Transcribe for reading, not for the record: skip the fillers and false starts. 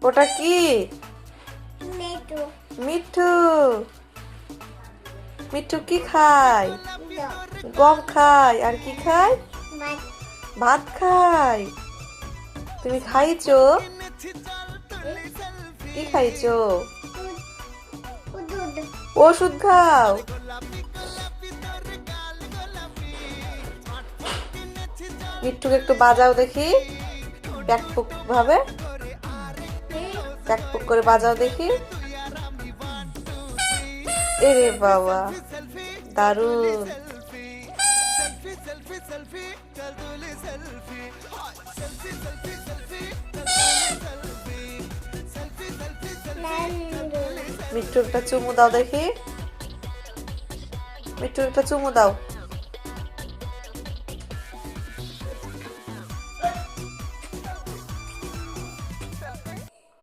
ওটা কি? মিঠু। মিঠু। মিঠু কি খায়? গম খায়। আর কি খায়? ভাত খায়। তুমি খাইছো? কি খাইছো? ওষুধ খাও। মিঠুকে একটু বাজাও দেখি, প্যাকপুক ভাবে, প্যাকপুক করে বাজাও দেখি। এরে বাবা, দারুণ। মিঠু একটা চুমু দাও দেখি, মিঠু একটা চুমু দাও।